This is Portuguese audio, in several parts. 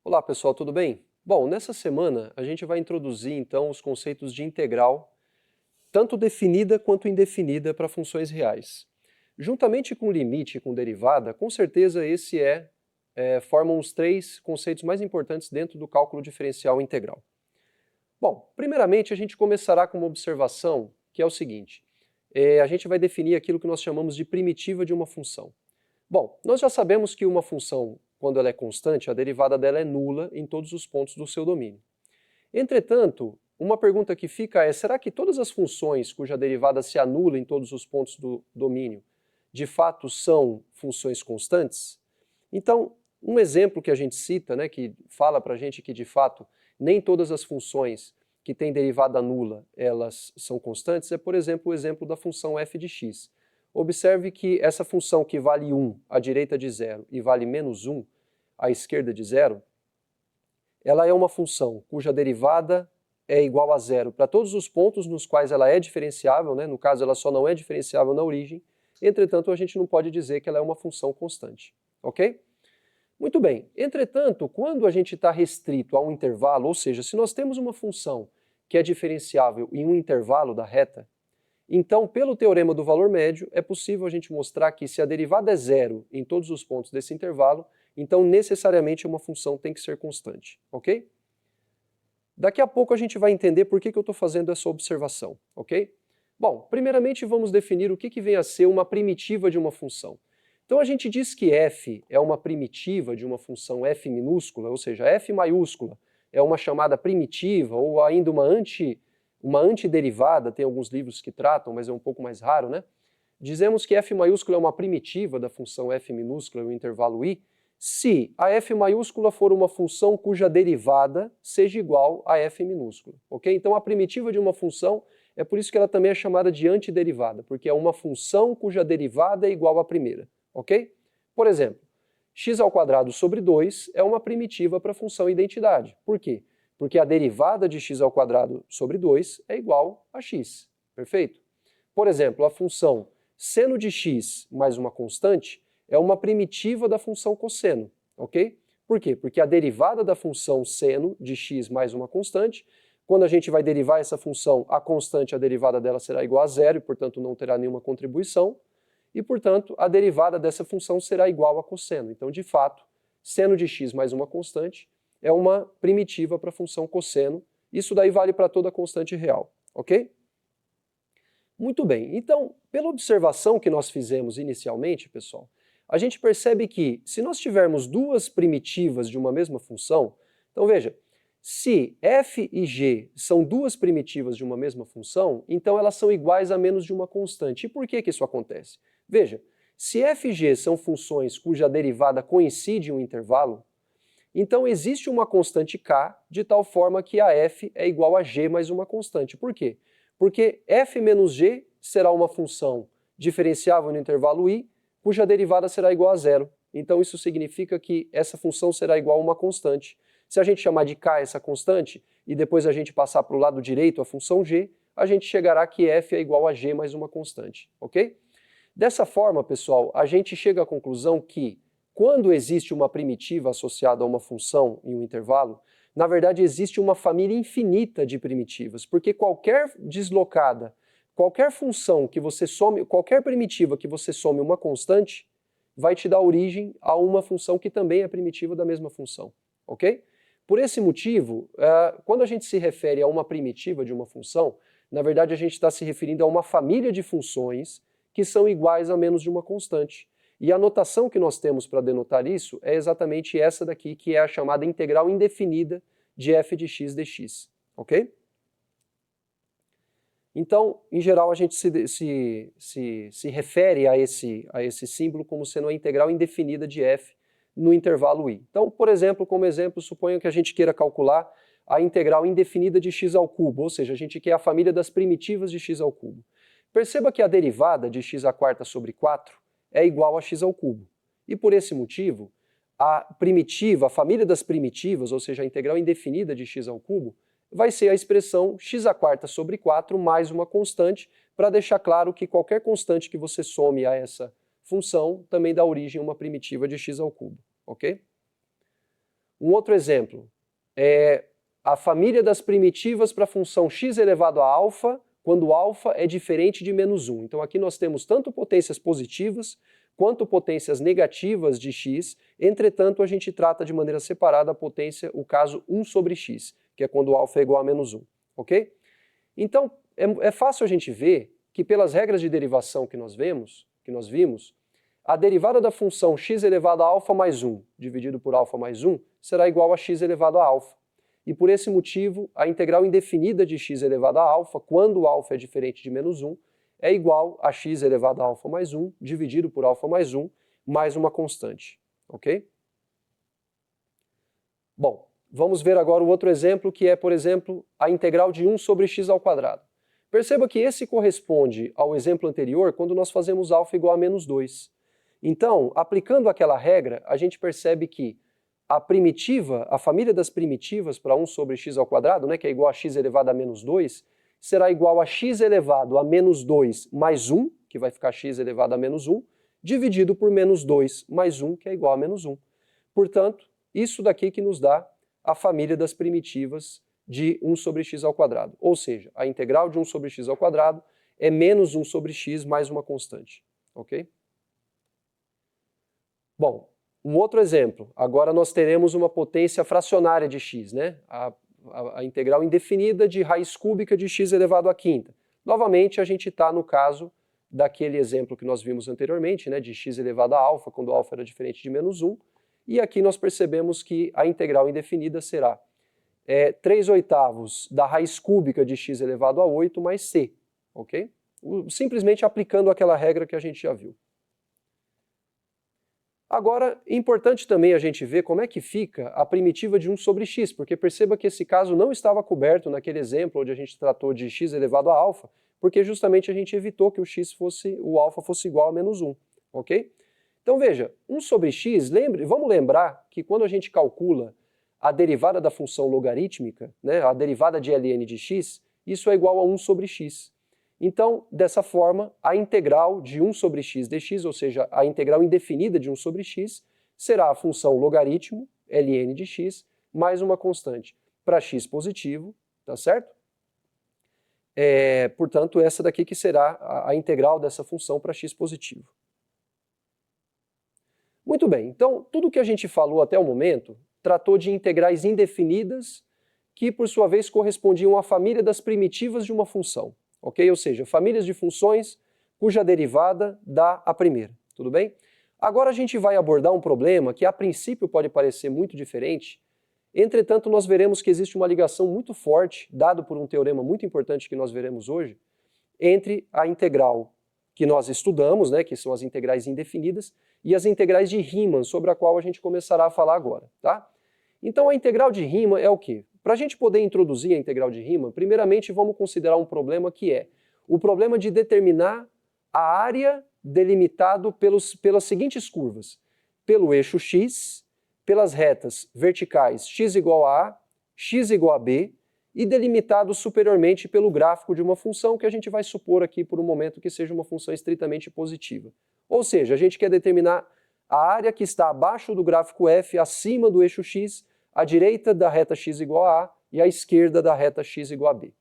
Olá pessoal, tudo bem? Bom, nessa semana a gente vai introduzir então os conceitos de integral, tanto definida quanto indefinida para funções reais. Juntamente com limite e com derivada, com certeza formam os três conceitos mais importantes dentro do cálculo diferencial integral. Bom, primeiramente a gente começará com uma observação que é o seguinte, a gente vai definir aquilo que nós chamamos de primitiva de uma função. Bom, nós já sabemos que uma função, quando ela é constante, a derivada dela é nula em todos os pontos do seu domínio. Entretanto, uma pergunta que fica é, será que todas as funções cuja derivada se anula em todos os pontos do domínio, de fato são funções constantes? Então, um exemplo que a gente cita, que fala para a gente que de fato nem todas as funções que têm derivada nula, elas são constantes, é por exemplo o exemplo da função f de x. Observe que essa função que vale 1 à direita de zero e vale menos 1 à esquerda de zero, ela é uma função cuja derivada é igual a zero para todos os pontos nos quais ela é diferenciável, no caso ela só não é diferenciável na origem, entretanto a gente não pode dizer que ela é uma função constante, ok? Muito bem, entretanto, quando a gente está restrito a um intervalo, ou seja, se nós temos uma função que é diferenciável em um intervalo da reta, então, pelo teorema do valor médio, é possível a gente mostrar que se a derivada é zero em todos os pontos desse intervalo, então necessariamente uma função tem que ser constante, ok? Daqui a pouco a gente vai entender por que eu estou fazendo essa observação, ok? Bom, primeiramente vamos definir o que vem a ser uma primitiva de uma função. Então a gente diz que f é uma primitiva de uma função f minúscula, ou seja, f maiúscula é uma chamada primitiva ou ainda uma antiderivada, tem alguns livros que tratam, mas é um pouco mais raro, né? Dizemos que f maiúscula é uma primitiva da função f minúscula no intervalo i, se a f maiúscula for uma função cuja derivada seja igual a f minúscula, ok? Então a primitiva de uma função, é por isso que ela também é chamada de antiderivada, porque é uma função cuja derivada é igual à primeira, ok? Por exemplo, x² sobre 2 é uma primitiva para a função identidade. Por quê? Porque a derivada de x² sobre 2 é igual a x, perfeito? Por exemplo, a função seno de x mais uma constante é uma primitiva da função cosseno, ok? Por quê? Porque a derivada da função seno de x mais uma constante, quando a gente vai derivar essa função, a constante, a derivada dela será igual a zero e, portanto, não terá nenhuma contribuição, e, portanto, a derivada dessa função será igual a cosseno. Então, de fato, seno de x mais uma constante é uma primitiva para a função cosseno. Isso daí vale para toda constante real, ok? Muito bem, então, pela observação que nós fizemos inicialmente, pessoal, a gente percebe que se nós tivermos duas primitivas de uma mesma função, então veja, se f e g são duas primitivas de uma mesma função, então elas são iguais a menos de uma constante. E por que isso acontece? Veja, se f e g são funções cuja derivada coincide em um intervalo, então existe uma constante k de tal forma que a f é igual a g mais uma constante. Por quê? Porque f menos g será uma função diferenciável no intervalo i, cuja derivada será igual a zero. Então isso significa que essa função será igual a uma constante. Se a gente chamar de k essa constante, e depois a gente passar para o lado direito a função g, a gente chegará que f é igual a g mais uma constante, ok? Dessa forma, pessoal, a gente chega à conclusão que quando existe uma primitiva associada a uma função em um intervalo, na verdade existe uma família infinita de primitivas, porque qualquer deslocada, qualquer função que você some, qualquer primitiva que você some uma constante, vai te dar origem a uma função que também é primitiva da mesma função, ok? Por esse motivo, quando a gente se refere a uma primitiva de uma função, na verdade a gente está se referindo a uma família de funções que são iguais a menos de uma constante. E a notação que nós temos para denotar isso é exatamente essa daqui, que é a chamada integral indefinida de f de x dx, ok? Então, em geral, a gente se refere a esse símbolo como sendo a integral indefinida de f no intervalo i. Então, por exemplo, como exemplo, suponha que a gente queira calcular a integral indefinida de x ao cubo, ou seja, a gente quer a família das primitivas de x ao cubo. Perceba que a derivada de x² sobre 4 é igual a x ao cubo. E por esse motivo, a primitiva, a família das primitivas, ou seja, a integral indefinida de x ao cubo, vai ser a expressão x² sobre 4 mais uma constante, para deixar claro que qualquer constante que você some a essa função também dá origem a uma primitiva de x ao cubo, ok? Um outro exemplo é a família das primitivas para a função x elevado a alfa, quando alfa é diferente de menos 1. Então aqui nós temos tanto potências positivas quanto potências negativas de x, entretanto a gente trata de maneira separada a potência, o caso 1 sobre x, que é quando alfa é igual a menos 1, ok? Então é fácil a gente ver que pelas regras de derivação que nós vimos, a derivada da função x elevado a alfa mais 1 dividido por alfa mais 1 será igual a x elevado a alfa. E por esse motivo, a integral indefinida de x elevado a alfa, quando alfa é diferente de menos 1, é igual a x elevado a alfa mais 1 dividido por alfa mais 1 mais uma constante, ok? Bom, vamos ver agora o outro exemplo, que é, por exemplo, a integral de 1 sobre x ao quadrado. Perceba que esse corresponde ao exemplo anterior quando nós fazemos alfa igual a menos 2. Então, aplicando aquela regra, a gente percebe que a primitiva, a família das primitivas para 1 sobre x ao quadrado, né, que é igual a x elevado a menos 2, será igual a x elevado a menos 2 mais 1, que vai ficar x elevado a menos 1, dividido por menos 2 mais 1, que é igual a menos 1. Portanto, isso daqui que nos dá a família das primitivas de 1 sobre x ao quadrado. Ou seja, a integral de 1 sobre x ao quadrado é menos 1 sobre x mais uma constante. Ok? Bom, um outro exemplo. Agora nós teremos uma potência fracionária de x, né? A integral indefinida de raiz cúbica de x elevado à quinta. Novamente, a gente está no caso daquele exemplo que nós vimos anteriormente, né, de x elevado a alfa, quando alfa era diferente de menos 1. E aqui nós percebemos que a integral indefinida será 3/8 da raiz cúbica de x elevado a 8 mais c, ok? Simplesmente aplicando aquela regra que a gente já viu. Agora, é importante também a gente ver como é que fica a primitiva de 1 sobre x, porque perceba que esse caso não estava coberto naquele exemplo onde a gente tratou de x elevado a alfa, porque justamente a gente evitou que o alfa fosse igual a menos 1, ok? Então veja, 1 sobre x, vamos lembrar que quando a gente calcula a derivada da função logarítmica, né, a derivada de ln de x, isso é igual a 1 sobre x. Então, dessa forma, a integral de 1 sobre x dx, ou seja, a integral indefinida de 1 sobre x, será a função logaritmo, ln de x, mais uma constante para x positivo, tá certo? Portanto, essa daqui que será a integral dessa função para x positivo. Muito bem, então, tudo que a gente falou até o momento tratou de integrais indefinidas que, por sua vez, correspondiam à família das primitivas de uma função. Ok? Ou seja, famílias de funções cuja derivada dá a primeira, tudo bem? Agora a gente vai abordar um problema que a princípio pode parecer muito diferente, entretanto nós veremos que existe uma ligação muito forte, dado por um teorema muito importante que nós veremos hoje, entre a integral que nós estudamos, né, que são as integrais indefinidas, e as integrais de Riemann, sobre a qual a gente começará a falar agora, tá? Então a integral de Riemann é o quê? Para a gente poder introduzir a integral de Riemann, primeiramente vamos considerar um problema que é o problema de determinar a área delimitado pelas seguintes curvas. Pelo eixo x, pelas retas verticais x igual a x igual a b, e delimitado superiormente pelo gráfico de uma função que a gente vai supor aqui por um momento que seja uma função estritamente positiva. Ou seja, a gente quer determinar a área que está abaixo do gráfico f, acima do eixo x, à direita da reta x igual a A e à esquerda da reta x igual a B.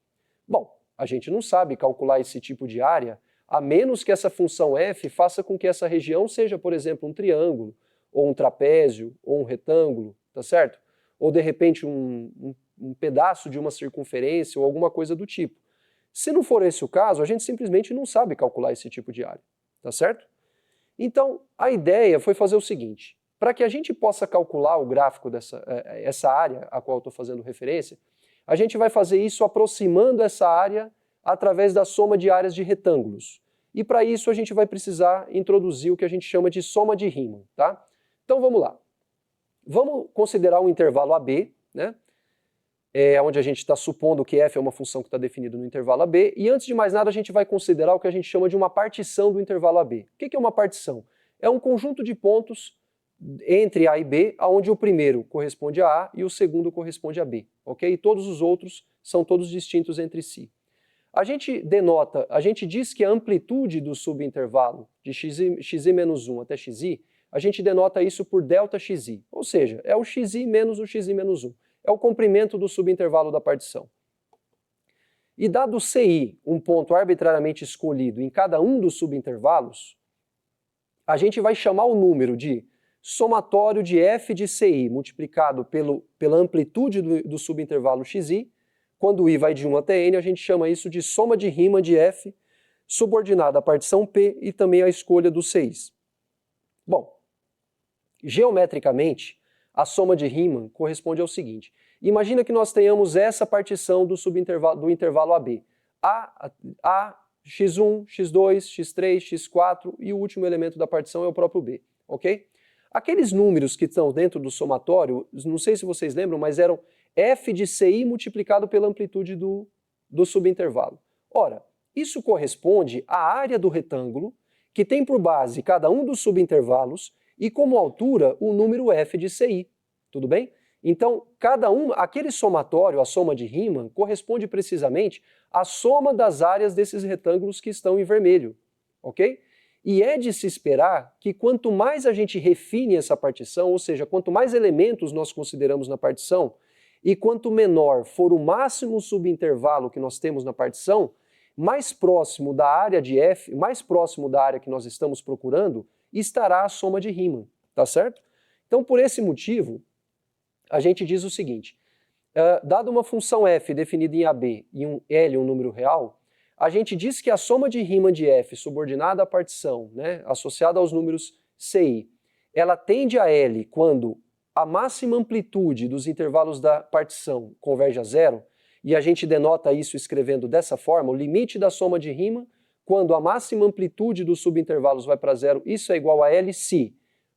Bom, a gente não sabe calcular esse tipo de área, a menos que essa função f faça com que essa região seja, por exemplo, um triângulo, ou um trapézio, ou um retângulo, tá certo? Ou de repente um pedaço de uma circunferência ou alguma coisa do tipo. Se não for esse o caso, a gente simplesmente não sabe calcular esse tipo de área, tá certo? Então, a ideia foi fazer o seguinte: para que a gente possa calcular o gráfico essa área a qual eu estou fazendo referência, a gente vai fazer isso aproximando essa área através da soma de áreas de retângulos. E para isso a gente vai precisar introduzir o que a gente chama de soma de Riemann, tá? Então vamos lá. Vamos considerar um intervalo AB, né? Onde a gente está supondo que f é uma função que está definida no intervalo AB, e antes de mais nada a gente vai considerar o que a gente chama de uma partição do intervalo AB. O que é uma partição? É um conjunto de pontos entre A e B, onde o primeiro corresponde a A e o segundo corresponde a B, ok? E todos os outros são todos distintos entre si. A gente diz que a amplitude do subintervalo de xi menos 1 até xi a gente denota isso por ΔXi, ou seja, é o xi menos o xi menos 1. É o comprimento do subintervalo da partição. E dado Ci, um ponto arbitrariamente escolhido em cada um dos subintervalos, a gente vai chamar o número de somatório de f de Ci multiplicado pela amplitude do subintervalo xi. Quando i vai de 1 até n, a gente chama isso de soma de Riemann de f, subordinada à partição P e também à escolha dos Cis. Bom, geometricamente, a soma de Riemann corresponde ao seguinte. Imagina que nós tenhamos essa partição do intervalo AB. A, x1, x2, x3, x4 e o último elemento da partição é o próprio B, ok? Aqueles números que estão dentro do somatório, não sei se vocês lembram, mas eram f de Ci multiplicado pela amplitude do subintervalo. Ora, isso corresponde à área do retângulo, que tem por base cada um dos subintervalos e como altura o número f de Ci. Tudo bem? Então, aquele somatório, a soma de Riemann, corresponde precisamente à soma das áreas desses retângulos que estão em vermelho, ok? E é de se esperar que quanto mais a gente refine essa partição, ou seja, quanto mais elementos nós consideramos na partição, e quanto menor for o máximo subintervalo que nós temos na partição, mais próximo da área de f, mais próximo da área que nós estamos procurando, estará a soma de Riemann, tá certo? Então, por esse motivo, a gente diz o seguinte, dado uma função f definida em AB e um L um número real, a gente diz que a soma de Riemann de f subordinada à partição, né, associada aos números Ci, ela tende a L quando a máxima amplitude dos intervalos da partição converge a zero, e a gente denota isso escrevendo dessa forma, o limite da soma de Riemann, quando a máxima amplitude dos subintervalos vai para zero, isso é igual a L se,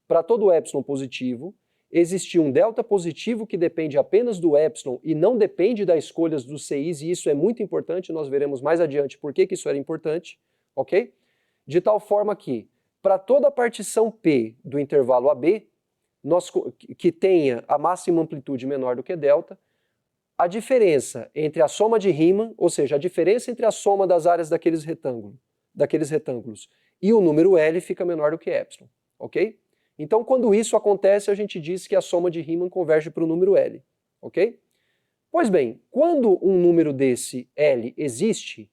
para todo epsilon positivo, existir um delta positivo que depende apenas do epsilon e não depende das escolhas dos Cis, e isso é muito importante, nós veremos mais adiante por que isso era importante, ok? De tal forma que, para toda partição P do intervalo AB, que tenha a máxima amplitude menor do que delta, a diferença entre a soma de Riemann, ou seja, a diferença entre a soma das áreas daqueles retângulos e o número L fica menor do que epsilon, ok? Então, quando isso acontece, a gente diz que a soma de Riemann converge para o número L, ok? Pois bem, quando um número desse L existe,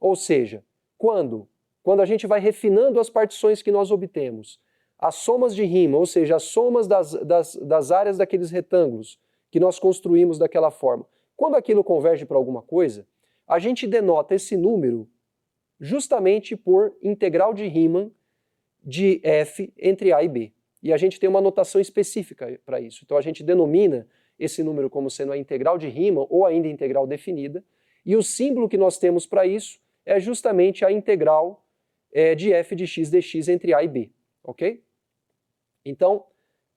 ou seja, quando a gente vai refinando as partições que nós obtemos, as somas de Riemann, ou seja, as somas das áreas daqueles retângulos que nós construímos daquela forma, quando aquilo converge para alguma coisa, a gente denota esse número justamente por integral de Riemann de f entre A e B. E a gente tem uma notação específica para isso. Então a gente denomina esse número como sendo a integral de Riemann ou ainda integral definida, e o símbolo que nós temos para isso é justamente a integral de f de x dx entre A e B, ok? Então,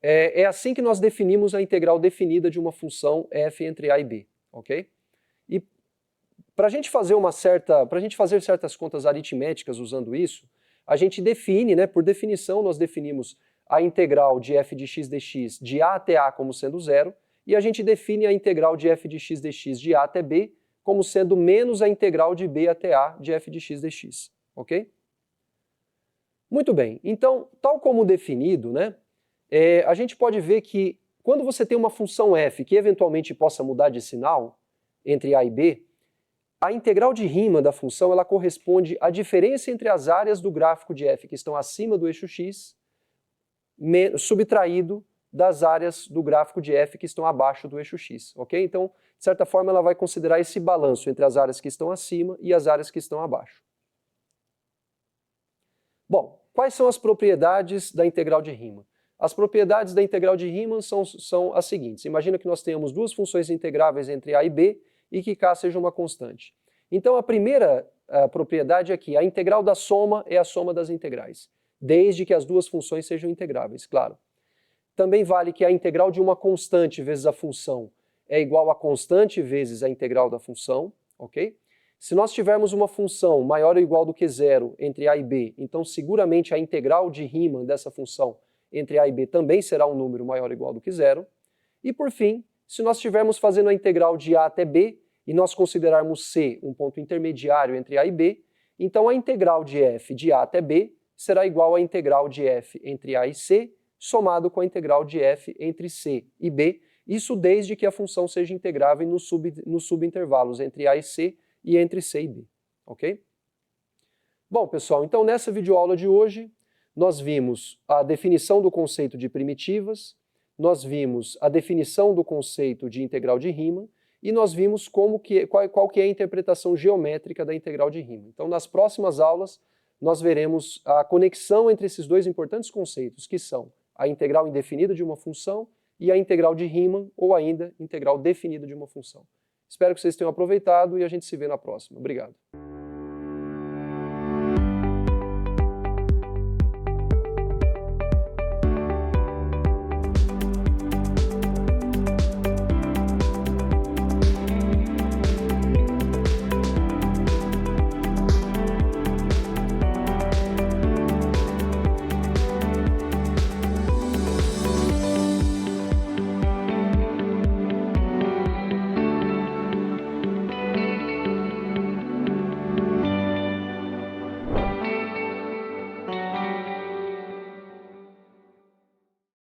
é assim que nós definimos a integral definida de uma função f entre A e B, ok? E para a gente fazer certas contas aritméticas usando isso, a gente define, né, por definição, nós definimos a integral de f de x dx de A até A como sendo zero, e a gente define a integral de f de x dx de A até B como sendo menos a integral de B até A de f de x dx, ok? Muito bem, então, tal como definido, né, a gente pode ver que quando você tem uma função f que eventualmente possa mudar de sinal entre A e B, a integral de Riemann da função ela corresponde à diferença entre as áreas do gráfico de f que estão acima do eixo x subtraído das áreas do gráfico de f que estão abaixo do eixo x, ok? Então, de certa forma, ela vai considerar esse balanço entre as áreas que estão acima e as áreas que estão abaixo. Bom, quais são as propriedades da integral de Riemann? As propriedades da integral de Riemann são as seguintes. Imagina que nós tenhamos duas funções integráveis entre A e B e que K seja uma constante. Então, a primeira propriedade é que a integral da soma é a soma das integrais, desde que as duas funções sejam integráveis, claro. Também vale que a integral de uma constante vezes a função é igual a constante vezes a integral da função, ok? Se nós tivermos uma função maior ou igual do que zero entre A e B, então seguramente a integral de Riemann dessa função entre A e B também será um número maior ou igual do que zero. E por fim, se nós estivermos fazendo a integral de A até B e nós considerarmos C um ponto intermediário entre A e B, então a integral de f de A até B será igual à integral de f entre A e C somado com a integral de f entre c e b, isso desde que a função seja integrável nos subintervalos entre a e c e entre c e b, ok? Bom, pessoal, então nessa videoaula de hoje, nós vimos a definição do conceito de primitivas, nós vimos a definição do conceito de integral de Riemann e nós vimos qual que é a interpretação geométrica da integral de Riemann. Então, nas próximas aulas, nós veremos a conexão entre esses dois importantes conceitos, que são a integral indefinida de uma função e a integral de Riemann, ou ainda integral definida de uma função. Espero que vocês tenham aproveitado e a gente se vê na próxima. Obrigado.